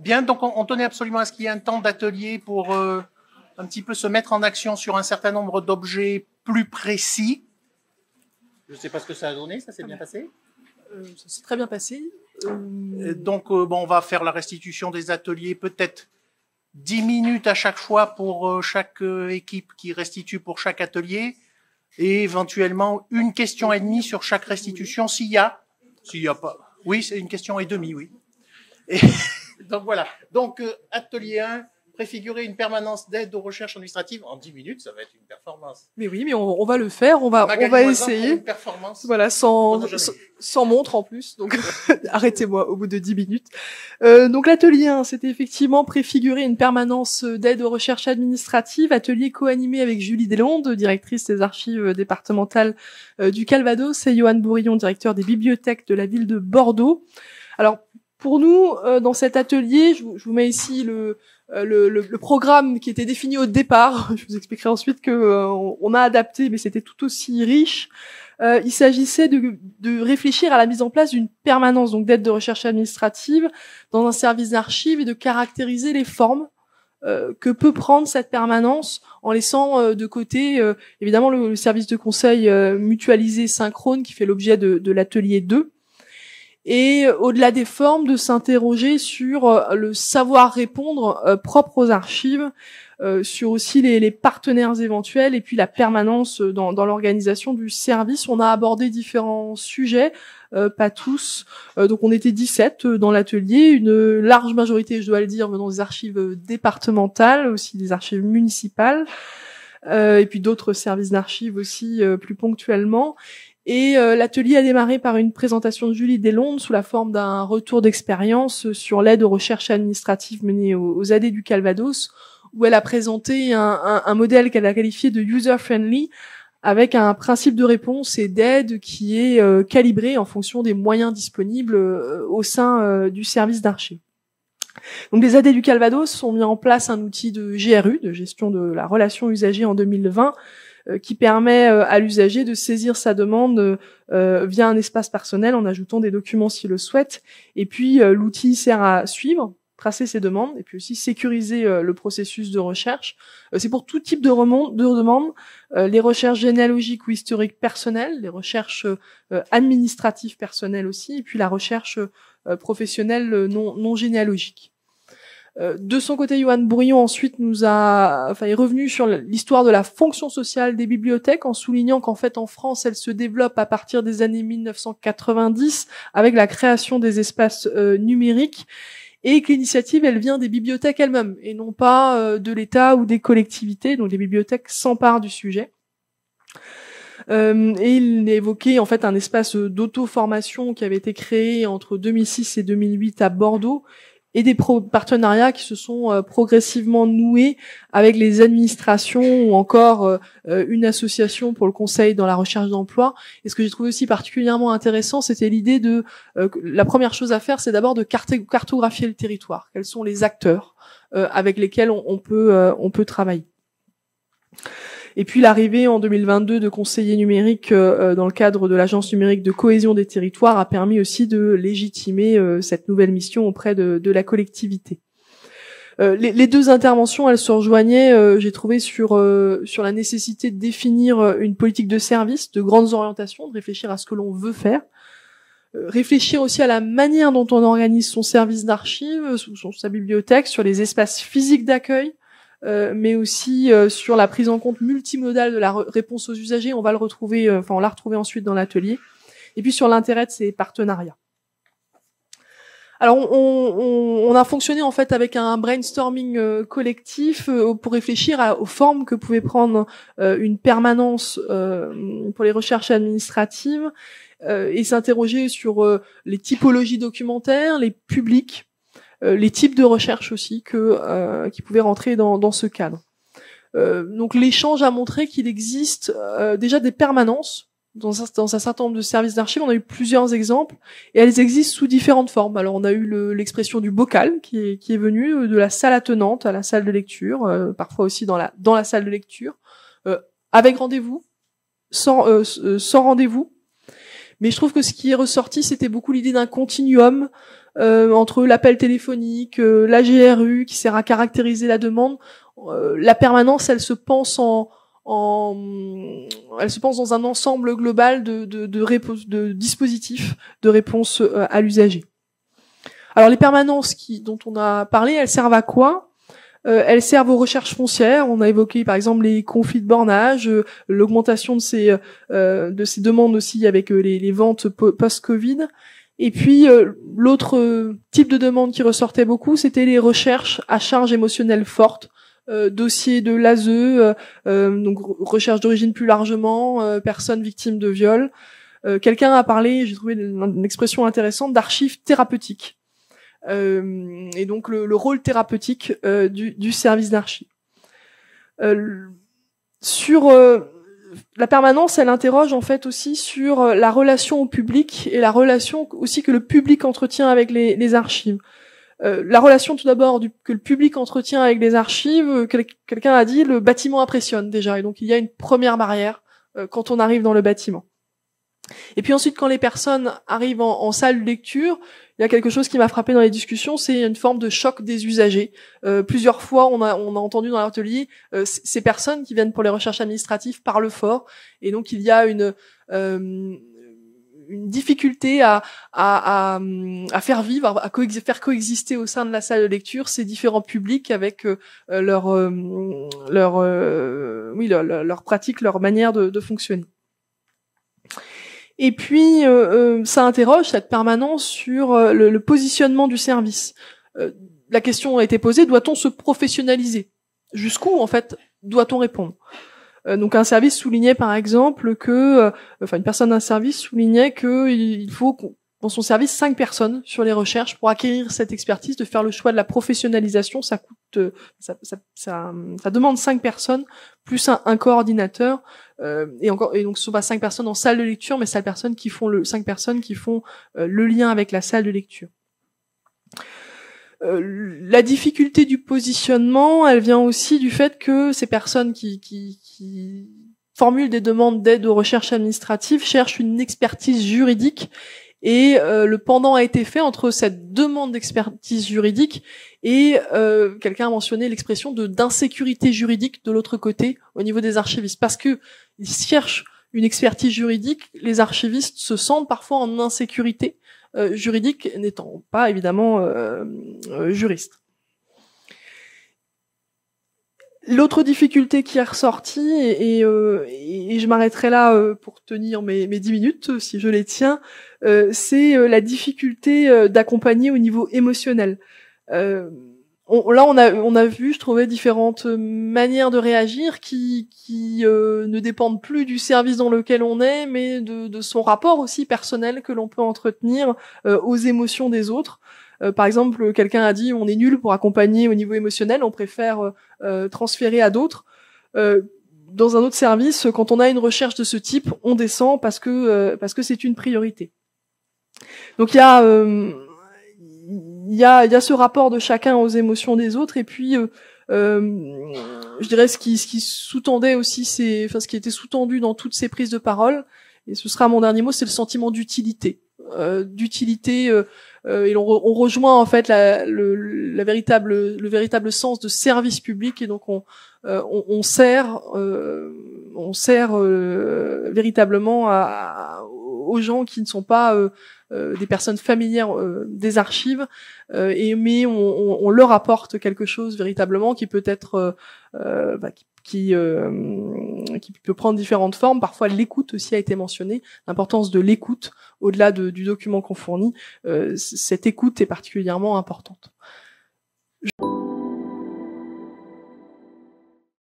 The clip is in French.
Bien, donc on tenait absolument à ce qu'il y ait un temps d'atelier pour un petit peu se mettre en action sur un certain nombre d'objets plus précis. Je ne sais pas ce que ça a donné, ça s'est bien passé? Ça s'est très bien passé. Donc, bon, on va faire la restitution des ateliers, peut-être 10 minutes à chaque fois pour chaque équipe qui restitue pour chaque atelier, et éventuellement une question et demie sur chaque restitution, s'il y a pas. Oui, c'est une question et demie, oui. Et donc voilà. Donc, atelier 1, préfigurer une permanence d'aide aux recherches administratives en 10 minutes, ça va être une performance. Mais oui, mais on va le faire, on va essayer. Une performance. Voilà, sans montre en plus, donc arrêtez-moi au bout de 10 minutes. Donc l'atelier 1, c'était effectivement préfigurer une permanence d'aide aux recherches administratives, atelier co-animé avec Julie Deslandes, directrice des archives départementales du Calvados, et Johan Bourillon, directeur des bibliothèques de la ville de Bordeaux. Alors, pour nous, dans cet atelier, je vous mets ici le programme qui était défini au départ. Je vous expliquerai ensuite que on a adapté, mais c'était tout aussi riche. Il s'agissait de réfléchir à la mise en place d'une permanence, donc d'aide de recherche administrative dans un service d'archives, et de caractériser les formes que peut prendre cette permanence, en laissant de côté évidemment le service de conseil mutualisé synchrone qui fait l'objet de l'atelier 2. Et au-delà des formes, de s'interroger sur le savoir-répondre propre aux archives, sur aussi les partenaires éventuels, et puis la permanence dans l'organisation du service. On a abordé différents sujets, pas tous. Donc on était 17 dans l'atelier, une large majorité, je dois le dire, venant des archives départementales, aussi des archives municipales, et puis d'autres services d'archives aussi plus ponctuellement. Et l'atelier a démarré par une présentation de Julie Deslandes sous la forme d'un retour d'expérience sur l'aide aux recherches administratives menées aux AD du Calvados, où elle a présenté un modèle qu'elle a qualifié de user-friendly, avec un principe de réponse et d'aide qui est calibré en fonction des moyens disponibles au sein du service d'archives. Donc les AD du Calvados ont mis en place un outil de GRU, de gestion de la relation usagée en 2020, qui permet à l'usager de saisir sa demande via un espace personnel en ajoutant des documents s'il le souhaite. Et puis l'outil sert à suivre, tracer ses demandes, et puis aussi sécuriser le processus de recherche. C'est pour tout type de demande, les recherches généalogiques ou historiques personnelles, les recherches administratives personnelles aussi, et puis la recherche professionnelle non généalogique. De son côté, Johan Bourillon ensuite est revenu sur l'histoire de la fonction sociale des bibliothèques, en soulignant qu'en fait en France, elle se développe à partir des années 1990 avec la création des espaces numériques, et que l'initiative, elle vient des bibliothèques elles-mêmes et non pas de l'État ou des collectivités. Donc les bibliothèques s'emparent du sujet. Et il évoquait en fait un espace d'auto-formation qui avait été créé entre 2006 et 2008 à Bordeaux, et des partenariats qui se sont progressivement noués avec les administrations ou encore une association pour le conseil dans la recherche d'emploi. Et ce que j'ai trouvé aussi particulièrement intéressant, c'était l'idée de la première chose à faire, c'est d'abord de cartographier le territoire. Quels sont les acteurs avec lesquels on peut travailler. Et puis l'arrivée en 2022 de conseillers numériques dans le cadre de l'agence numérique de cohésion des territoires a permis aussi de légitimer cette nouvelle mission auprès de la collectivité. Les deux interventions, elles se rejoignaient, j'ai trouvé, sur la nécessité de définir une politique de service, de grandes orientations, de réfléchir à ce que l'on veut faire, réfléchir aussi à la manière dont on organise son service d'archives, sa bibliothèque, sur les espaces physiques d'accueil, mais aussi sur la prise en compte multimodale de la réponse aux usagers. On l'a retrouvé ensuite dans l'atelier. Et puis sur l'intérêt de ces partenariats. Alors on a fonctionné en fait avec un brainstorming collectif pour réfléchir aux formes que pouvait prendre une permanence pour les recherches administratives, et s'interroger sur les typologies documentaires, les publics, les types de recherche aussi qui pouvaient rentrer dans ce cadre. Donc l'échange a montré qu'il existe déjà des permanences dans un certain nombre de services d'archives. On a eu plusieurs exemples et elles existent sous différentes formes. Alors on a eu l'expression du bocal qui est venue de la salle attenante à la salle de lecture, parfois aussi dans la salle de lecture, avec rendez-vous, sans rendez-vous. Mais je trouve que ce qui est ressorti, c'était beaucoup l'idée d'un continuum entre l'appel téléphonique, la GRU qui sert à caractériser la demande. La permanence, elle se pense elle se pense dans un ensemble global de dispositifs de réponse à l'usager. Alors les permanences dont on a parlé, elles servent à quoi ? Elles servent aux recherches foncières. On a évoqué par exemple les conflits de bornage, l'augmentation de ces demandes aussi avec les ventes post-Covid. Et puis l'autre type de demande qui ressortait beaucoup, c'était les recherches à charge émotionnelle forte, dossiers de l'ASE, donc recherche d'origine plus largement, personnes victimes de viol. Quelqu'un a parlé, j'ai trouvé une expression intéressante, d'archives thérapeutiques. Et donc le rôle thérapeutique du service d'archives. Sur la permanence, elle interroge en fait aussi sur la relation au public et la relation aussi que le public entretient avec les archives. La relation tout d'abord que le public entretient avec les archives, quelqu'un a dit, le bâtiment impressionne déjà, et donc il y a une première barrière quand on arrive dans le bâtiment. Et puis ensuite, quand les personnes arrivent en salle de lecture, il y a quelque chose qui m'a frappé dans les discussions, c'est une forme de choc des usagers. Plusieurs fois, on a entendu dans l'atelier ces personnes qui viennent pour les recherches administratives parlent fort, et donc il y a une difficulté à faire vivre, faire coexister au sein de la salle de lecture ces différents publics avec leur pratique, leur manière de fonctionner. Et puis, ça interroge cette permanence sur le positionnement du service. La question a été posée, doit-on se professionnaliser ? Jusqu'où, en fait, doit-on répondre ? Donc, un service soulignait, par exemple, une personne d'un service soulignait qu'il faut dans son service 5 personnes sur les recherches pour acquérir cette expertise, de faire le choix de la professionnalisation. Ça coûte, ça demande 5 personnes plus un coordinateur. Et donc ce sont pas 5 personnes en salle de lecture, mais 5 personnes qui font le lien avec la salle de lecture. La difficulté du positionnement, elle vient aussi du fait que ces personnes qui formulent des demandes d'aide aux recherches administratives cherchent une expertise juridique, et le pendant a été fait entre cette demande d'expertise juridique et quelqu'un a mentionné l'expression d'insécurité juridique de l'autre côté au niveau des archivistes, parce que ils cherchent une expertise juridique, les archivistes se sentent parfois en insécurité juridique, n'étant pas évidemment juristes. L'autre difficulté qui est ressortie, et je m'arrêterai là pour tenir mes 10 minutes, si je les tiens, c'est la difficulté d'accompagner au niveau émotionnel. On a vu, je trouvais, différentes manières de réagir qui ne dépendent plus du service dans lequel on est, mais de son rapport aussi personnel que l'on peut entretenir aux émotions des autres. Par exemple, quelqu'un a dit on est nul pour accompagner au niveau émotionnel, on préfère transférer à d'autres. Dans un autre service, quand on a une recherche de ce type, on descend parce que c'est une priorité. Donc il y a ce rapport de chacun aux émotions des autres, et puis je dirais ce qui sous-tendait aussi ce qui était sous-tendu dans toutes ces prises de parole, et ce sera mon dernier mot, c'est le sentiment d'utilité. Et on rejoint en fait le véritable sens de service public, et donc on sert véritablement aux gens qui ne sont pas des personnes familières des archives, mais on leur apporte quelque chose véritablement qui peut être qui peut prendre différentes formes. Parfois l'écoute aussi a été mentionnée, l'importance de l'écoute au-delà du document qu'on fournit. Cette écoute est particulièrement importante.